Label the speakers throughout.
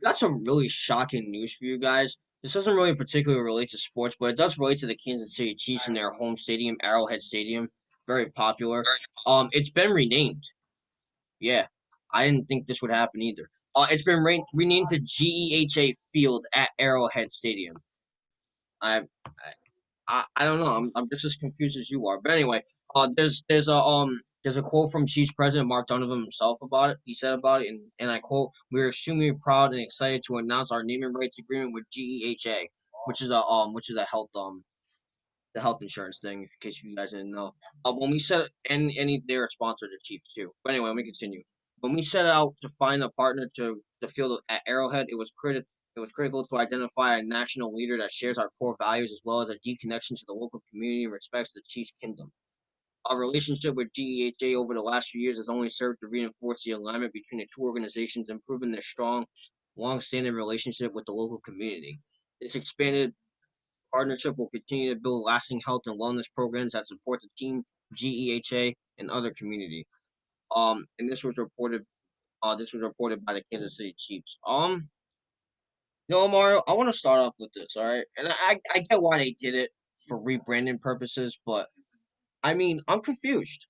Speaker 1: got some really shocking news for you guys. This doesn't really particularly relate to sports, but it does relate to the Kansas City Chiefs and their home stadium, Arrowhead Stadium. Very popular. It's been renamed. Yeah, I didn't think this would happen either. It's been renamed to GEHA Field at Arrowhead Stadium. I, I don't know. I'm just as confused as you are. But anyway, there's a quote from Chiefs President Mark Donovan himself about it. He said about it, and I quote: "We are extremely proud and excited to announce our naming rights agreement with GEHA, which is a health the health insurance thing, in case you guys didn't know. When we set and they're a sponsor of the Chiefs too. But anyway, let me continue. When we set out to find a partner to the field at Arrowhead, it was critical to identify a national leader that shares our core values as well as a deep connection to the local community and respects the Chiefs Kingdom. Our relationship with GEHA over the last few years has only served to reinforce the alignment between the two organizations, improving their strong, long-standing relationship with the local community. This expanded partnership will continue to build lasting health and wellness programs that support the team, GEHA, and other community. And this was reported. This was reported by the Kansas City Chiefs. Mario, I want to start off with this. All right, and I get why they did it for rebranding purposes, but I mean, I'm confused.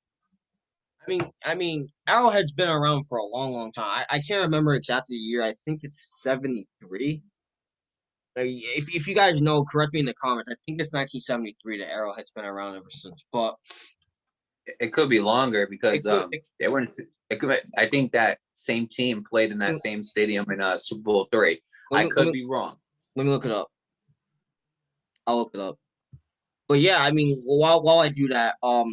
Speaker 1: Arrowhead's been around for a long, long time. I can't remember exactly the year. I think it's 73. If you guys know, correct me in the comments. I think it's 1973. The Arrowhead's been around ever since, but
Speaker 2: It could be longer
Speaker 1: it
Speaker 2: because
Speaker 1: could.
Speaker 2: they weren't. It could. I think that same team played in that
Speaker 1: Let
Speaker 2: same stadium in Super Bowl III.
Speaker 1: let
Speaker 2: I
Speaker 1: me let
Speaker 2: could
Speaker 1: me
Speaker 2: be wrong.
Speaker 1: let me look it up. I'll look it up. But yeah, I mean, while I do that, oh,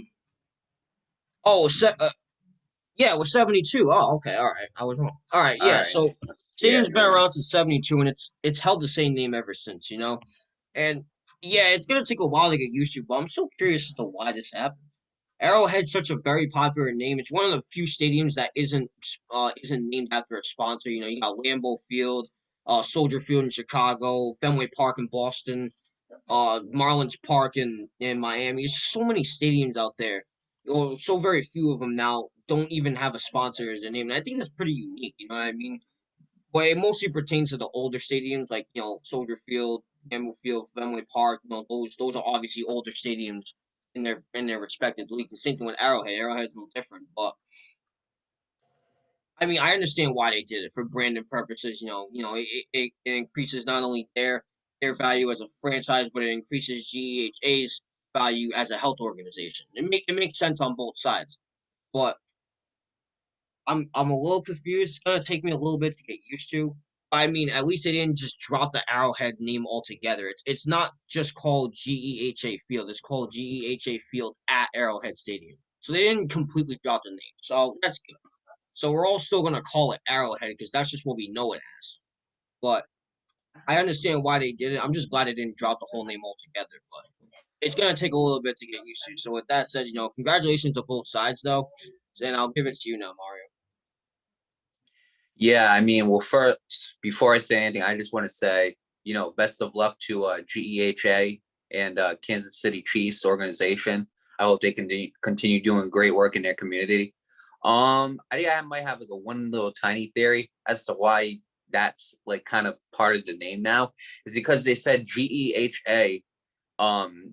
Speaker 1: yeah, it was 72. Oh, okay, all right, I was wrong. All right,
Speaker 2: All
Speaker 1: yeah.
Speaker 2: right.
Speaker 1: So
Speaker 2: Yeah,
Speaker 1: stadium's been
Speaker 2: you're right.
Speaker 1: around since 72, and it's held the same name ever since. And yeah, it's gonna take a while to get used to, but I'm so curious as to why this happened. Arrowhead's such a very popular name. It's one of the few stadiums that isn't named after a sponsor. You got Lambeau Field, Soldier Field in Chicago, Fenway Park in Boston, Marlins Park in Miami. There's so many stadiums out there. So very few of them now don't even have a sponsor as a name. And I think that's pretty unique. You know what I mean? But it mostly pertains to the older stadiums like Soldier Field, Lambeau Field, Fenway Park. Those are obviously older stadiums in their respective leagues. The same thing with Arrowhead. Arrowhead's no different, but I mean, I understand why they did it for branding purposes. It increases not only their value as a franchise, but it increases GEHA's value as a health organization. It makes sense on both sides, but I'm a little confused. It's gonna take me a little bit to get used to. I mean, at least they didn't just drop the Arrowhead name altogether. It's not just called GEHA Field. It's called GEHA Field at Arrowhead Stadium. So they didn't completely drop the name. So that's good. So we're all still gonna call it Arrowhead because that's just what we know it as. But I understand why they did it. I'm just glad they didn't drop the whole name altogether. But it's gonna take a little bit to get used to. So with that said, congratulations to both sides though. And I'll give it to you now, Mario.
Speaker 2: Yeah, I mean, well, first, before I say anything, I just want to say, best of luck to GEHA and Kansas City Chiefs organization. I hope they continue doing great work in their community. I think I might have like a one little tiny theory as to why that's like kind of part of the name now is because they said GEHA.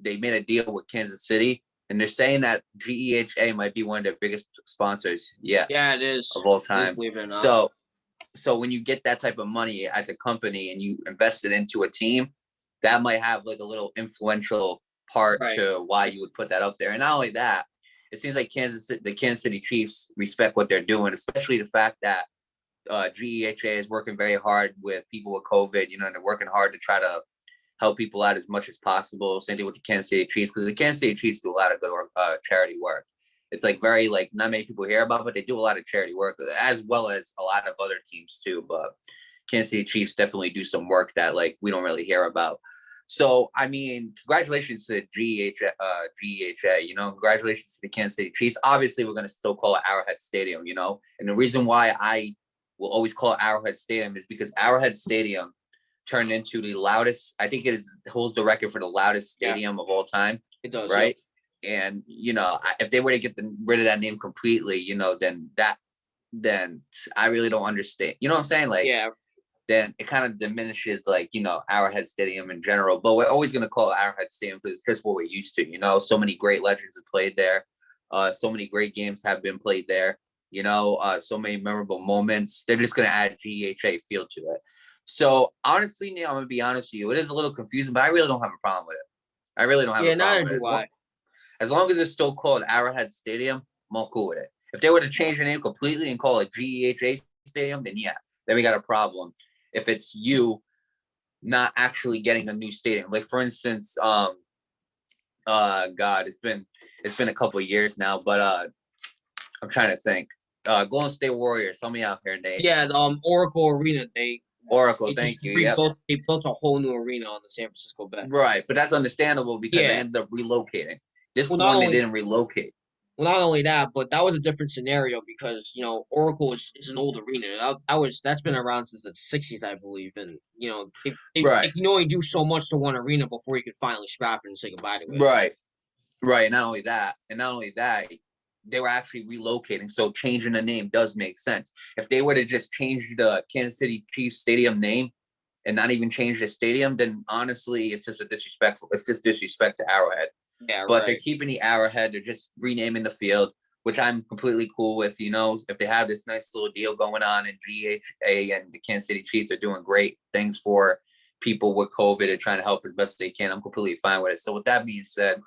Speaker 2: They made a deal with Kansas City, and they're saying that GEHA might be one of their biggest sponsors, yeah,
Speaker 1: Yeah, it is.
Speaker 2: of all
Speaker 1: It is,
Speaker 2: time.
Speaker 1: believe it or not.
Speaker 2: So when you get that type of money as a company and you invest it into a team, that might have like a little influential part
Speaker 1: Right.
Speaker 2: to why you
Speaker 1: It's
Speaker 2: would put that up there. And not only that, it seems like the Kansas City Chiefs respect what they're doing, especially the fact that GEHA is working very hard with people with COVID. And they're working hard to try to help people out as much as possible. Same thing with the Kansas City Chiefs, because the Kansas City Chiefs do a lot of good work, charity work. It's like very like not many people hear about, but they do a lot of charity work as well as a lot of other teams too. But Kansas City Chiefs definitely do some work that like we don't really hear about. So I mean, congratulations to GEHA. Congratulations to the Kansas City Chiefs. Obviously, we're gonna still call it Arrowhead Stadium. And the reason why I will always call it Arrowhead Stadium is because Arrowhead Stadium turned into the loudest. I think it holds the record for the loudest
Speaker 1: yeah,
Speaker 2: stadium of all time,
Speaker 1: it does. Yep.
Speaker 2: right? And if they were to get rid of that name completely, then I really don't understand. You know what I'm saying? Like,
Speaker 1: Yeah.
Speaker 2: then it kind of diminishes like, Arrowhead Stadium in general. But we're always going to call it Arrowhead Stadium because it's just what we're used to. So many great legends have played there. So many great games have been played there. So many memorable moments. They're just going to add GEHA feel to it. So honestly, Neil, I'm going to be honest with you. It is a little confusing, but I really don't have a problem with it. I really don't have a
Speaker 1: Yeah,
Speaker 2: problem
Speaker 1: neither
Speaker 2: with it.
Speaker 1: do I.
Speaker 2: As long as it's still called Arrowhead Stadium, I'm all cool with it. If they were to change the name completely and call it GEHA Stadium, then yeah, then we got a problem. If it's you not actually getting a new stadium, like for instance, God, it's been a couple of years now, but I'm trying to think. Golden State Warriors, help me out here, Nate.
Speaker 1: Yeah, the Oracle Arena.
Speaker 2: Oracle,
Speaker 1: They just
Speaker 2: thank you. Yep.
Speaker 1: rebuilt. They built a whole new arena on the San Francisco Bay.
Speaker 2: Right, but that's understandable because they
Speaker 1: Yeah.
Speaker 2: ended up relocating. This
Speaker 1: Well, not
Speaker 2: one they
Speaker 1: only
Speaker 2: didn't relocate.
Speaker 1: Well, not only that, but that was a different scenario because Oracle is an old arena. That's been around since the '60s, I believe, and they
Speaker 2: Right,
Speaker 1: can only do so much to one arena before you can finally scrap it and say goodbye to it.
Speaker 2: right, right. Not only that, they were actually relocating. So changing the name does make sense. If they were to just change the Kansas City Chiefs stadium name and not even change the stadium, then honestly, it's just a disrespectful. It's just disrespect to Arrowhead.
Speaker 1: Yeah,
Speaker 2: But they're
Speaker 1: right.
Speaker 2: keeping the Arrowhead. They're just renaming the field, which I'm completely cool with. If they have this nice little deal going on, and GHA and the Kansas City Chiefs are doing great things for people with COVID and trying to help as best they can, I'm completely fine with it. So with that being said,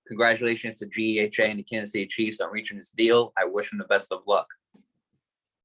Speaker 2: congratulations to GEHA and the Kansas City Chiefs on reaching this deal. I wish them the best of luck.